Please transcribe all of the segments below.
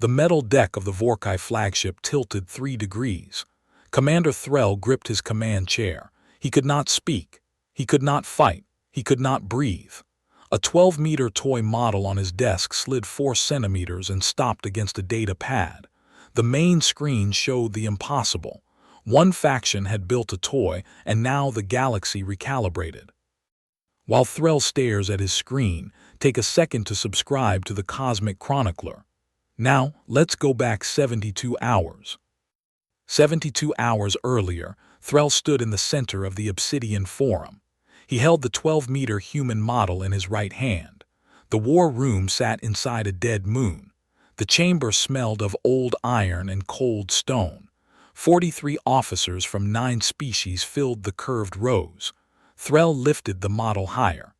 The metal deck of the Vorkai flagship tilted 3 degrees. Commander Threll gripped his command chair. He could not speak. He could not fight. He could not breathe. A 12-meter toy model on his desk slid 4 centimeters and stopped against a data pad. The main screen showed the impossible. One faction had built a toy, and now the galaxy recalibrated. While Threll stares at his screen, take a second to subscribe to the Cosmic Chronicler. Now, let's go back 72 hours. 72 hours earlier, Threll stood in the center of the Obsidian Forum. He held the 12-meter human model in his right hand. The war room sat inside a dead moon. The chamber smelled of old iron and cold stone. 43 officers from 9 species filled the curved rows. Threll lifted the model higher.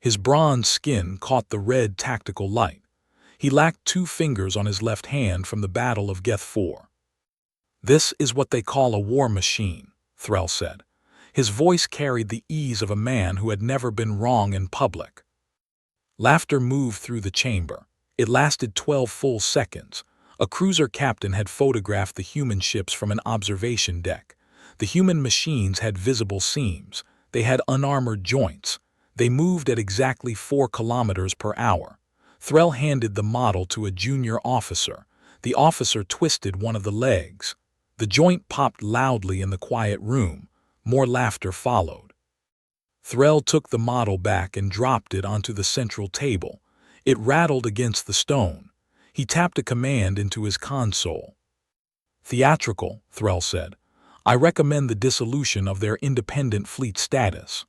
His bronze skin caught the red tactical light. He lacked 2 fingers on his left hand from the Battle of Geth 4. "This is what they call a war machine," Threll said. His voice carried the ease of a man who had never been wrong in public. Laughter moved through the chamber. It lasted 12 full seconds. A cruiser captain had photographed the human ships from an observation deck. The human machines had visible seams. They had unarmored joints. They moved at exactly 4 kilometers per hour. Threll handed the model to a junior officer. The officer twisted one of the legs. The joint popped loudly in the quiet room. More laughter followed. Threll took the model back and dropped it onto the central table. It rattled against the stone. He tapped a command into his console. "Theatrical," Threll said. "I recommend the dissolution of their independent fleet status."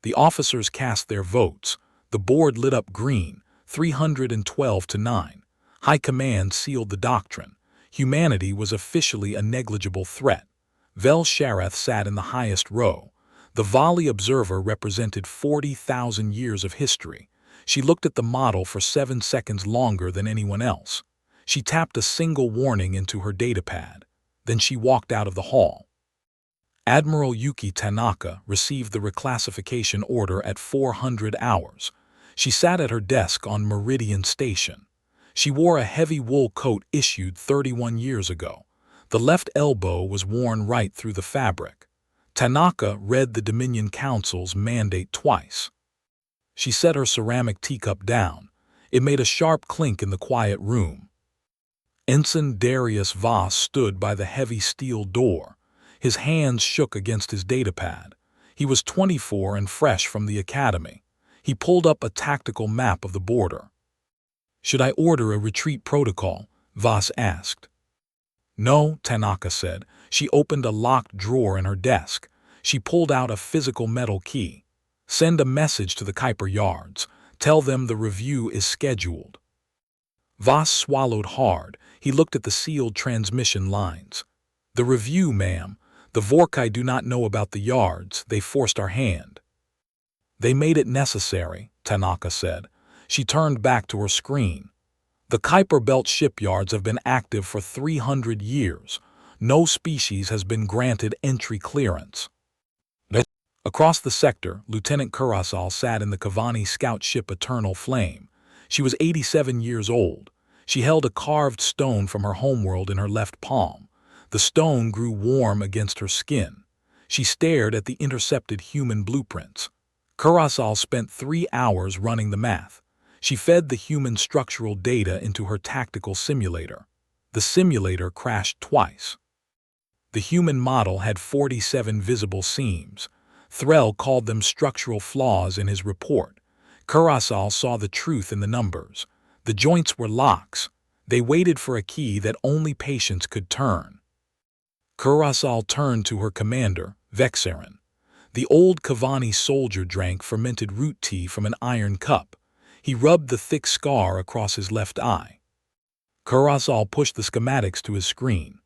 The officers cast their votes. The board lit up green, 312 to 9. High Command sealed the doctrine. Humanity was officially a negligible threat. Vel Shareth sat in the highest row. The Vali observer represented 40,000 years of history. She looked at the model for 7 seconds longer than anyone else. She tapped a single warning into her datapad. Then she walked out of the hall. Admiral Yuki Tanaka received the reclassification order at 400 hours. She sat at her desk on Meridian Station. She wore a heavy wool coat issued 31 years ago. The left elbow was worn right through the fabric. Tanaka read the Dominion Council's mandate twice. She set her ceramic teacup down. It made a sharp clink in the quiet room. Ensign Darius Voss stood by the heavy steel door. His hands shook against his datapad. He was 24 and fresh from the academy. He pulled up a tactical map of the border. "Should I order a retreat protocol?" Voss asked. "No," Tanaka said. She opened a locked drawer in her desk. She pulled out a physical metal key. "Send a message to the Kuiper Yards. Tell them the review is scheduled." Voss swallowed hard. He looked at the sealed transmission lines. "The review, ma'am. The Vorkai do not know about the yards. They forced our hand." "They made it necessary," Tanaka said. She turned back to her screen. "The Kuiper Belt shipyards have been active for 300 years. No species has been granted entry clearance." Across the sector, Lieutenant Kurasal sat in the Kavani scout ship Eternal Flame. She was 87 years old. She held a carved stone from her homeworld in her left palm. The stone grew warm against her skin. She stared at the intercepted human blueprints. Kurasal spent 3 hours running the math. She fed the human structural data into her tactical simulator. The simulator crashed twice. The human model had 47 visible seams. Threll called them structural flaws in his report. Kurasal saw the truth in the numbers. The joints were locks. They waited for a key that only patience could turn. Kurasal turned to her commander, Vexarin. The old Kavani soldier drank fermented root tea from an iron cup. He rubbed the thick scar across his left eye. Kurasal pushed the schematics to his screen.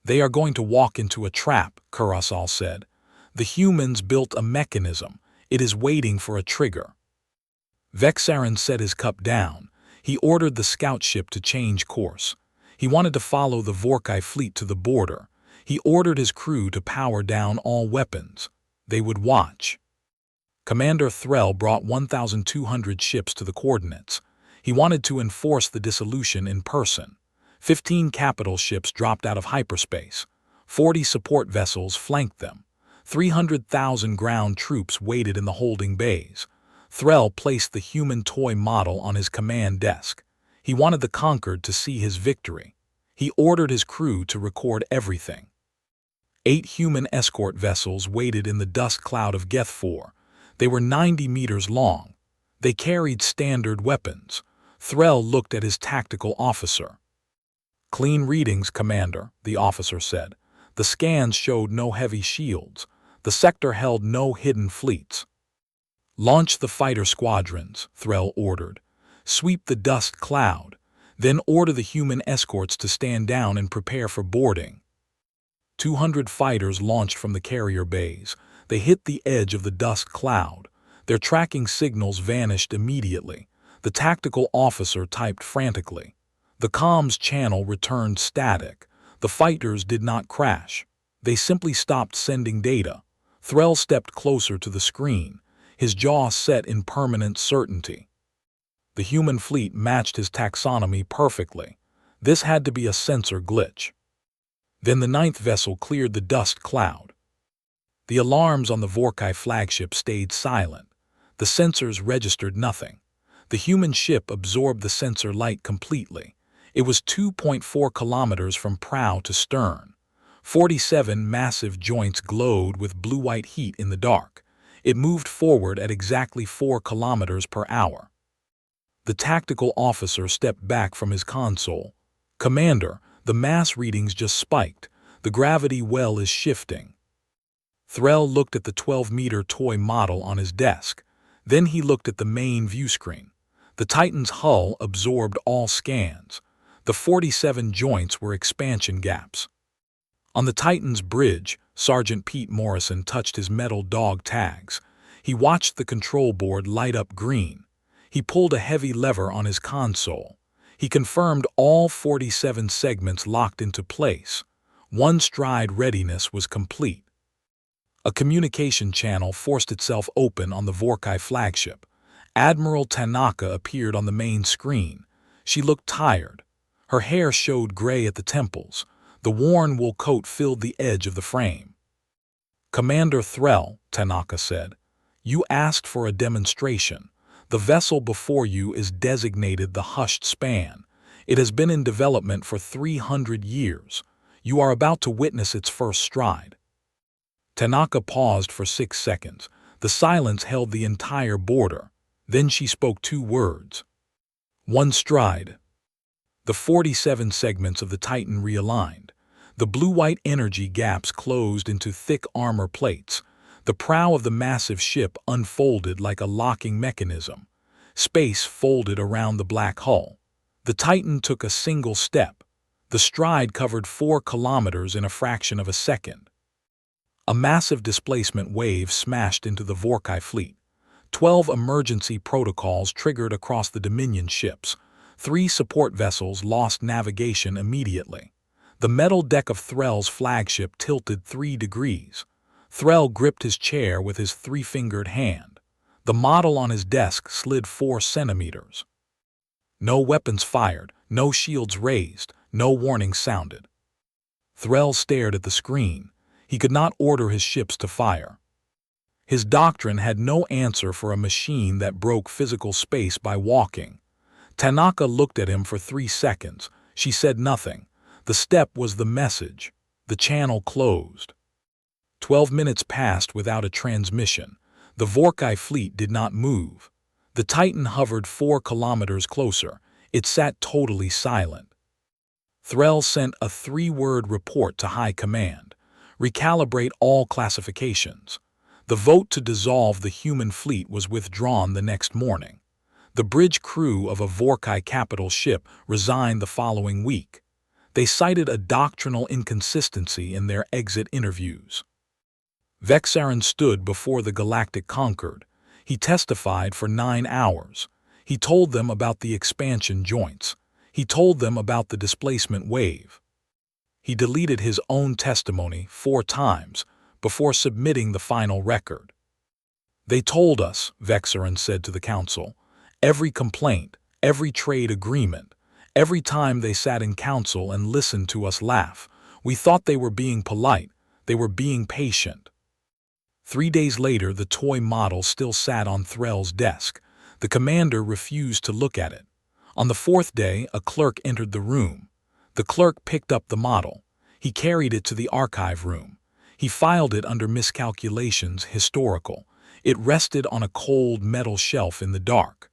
"They are going to walk into a trap," Kurasal said. "The humans built a mechanism. It is waiting for a trigger." Vexarin set his cup down. He ordered the scout ship to change course. He wanted to follow the Vorkai fleet to the border. He ordered his crew to power down all weapons. They would watch. Commander Threll brought 1,200 ships to the coordinates. He wanted to enforce the dissolution in person. 15 capital ships dropped out of hyperspace. 40 support vessels flanked them. 300,000 ground troops waited in the holding bays. Threll placed the human toy model on his command desk. He wanted the conquered to see his victory. He ordered his crew to record everything. 8 human escort vessels waited in the dust cloud of Geth 4. They were 90 meters long. They carried standard weapons. Threll looked at his tactical officer. "Clean readings, Commander," the officer said. The scans showed no heavy shields. The sector held no hidden fleets. "Launch the fighter squadrons," Threll ordered. "Sweep the dust cloud. Then order the human escorts to stand down and prepare for boarding." 200 fighters launched from the carrier bays. They hit the edge of the dust cloud. Their tracking signals vanished immediately. The tactical officer typed frantically. The comms channel returned static. The fighters did not crash. They simply stopped sending data. Threll stepped closer to the screen, his jaw set in permanent certainty. The human fleet matched his taxonomy perfectly. This had to be a sensor glitch. Then the 9th vessel cleared the dust cloud. The alarms on the Vorkai flagship stayed silent. The sensors registered nothing. The human ship absorbed the sensor light completely. It was 2.4 kilometers from prow to stern. 47 massive joints glowed with blue-white heat in the dark. It moved forward at exactly 4 kilometers per hour. The tactical officer stepped back from his console. "Commander, the mass readings just spiked. The gravity well is shifting." Threll looked at the 12-meter toy model on his desk. Then he looked at the main view screen. The Titan's hull absorbed all scans. The 47 joints were expansion gaps. On the Titan's bridge, Sergeant Pete Morrison touched his metal dog tags. He watched the control board light up green. He pulled a heavy lever on his console. He confirmed all 47 segments locked into place. One stride readiness was complete. A communication channel forced itself open on the Vorkai flagship. Admiral Tanaka appeared on the main screen. She looked tired. Her hair showed gray at the temples. The worn wool coat filled the edge of the frame. "Commander Threll," Tanaka said, "you asked for a demonstration. The vessel before you is designated the Hushed Span. It has been in development for 300 years. You are about to witness its first stride." Tanaka paused for 6 seconds. The silence held the entire border. Then she spoke 2 words. "One stride." The 47 segments of the Titan realigned. The blue-white energy gaps closed into thick armor plates. The prow of the massive ship unfolded like a locking mechanism. Space folded around the black hull. The Titan took a single step. The stride covered 4 kilometers in a fraction of a second. A massive displacement wave smashed into the Vorkai fleet. 12 emergency protocols triggered across the Dominion ships. 3 support vessels lost navigation immediately. The metal deck of Threll's flagship tilted 3 degrees. Threll gripped his chair with his 3-fingered hand. The model on his desk slid 4 centimeters. No weapons fired, no shields raised, no warning sounded. Threll stared at the screen. He could not order his ships to fire. His doctrine had no answer for a machine that broke physical space by walking. Tanaka looked at him for 3 seconds. She said nothing. The step was the message. The channel closed. 12 minutes passed without a transmission. The Vorkai fleet did not move. The Titan hovered 4 kilometers closer. It sat totally silent. Threll sent a 3-word report to High Command. Recalibrate all classifications. The vote to dissolve the human fleet was withdrawn the next morning. The bridge crew of a Vorkai capital ship resigned the following week. They cited a doctrinal inconsistency in their exit interviews. Vexarin stood before the Galactic Concord. He testified for 9 hours. He told them about the expansion joints. He told them about the displacement wave. He deleted his own testimony 4 times before submitting the final record. "They told us," Vexarin said to the council, "every complaint, every trade agreement, every time they sat in council and listened to us laugh. We thought they were being polite, they were being patient. 3 days later, the toy model still sat on Threll's desk. The commander refused to look at it. On the fourth day, a clerk entered the room. The clerk picked up the model. He carried it to the archive room. He filed it under miscalculations historical. It rested on a cold metal shelf in the dark.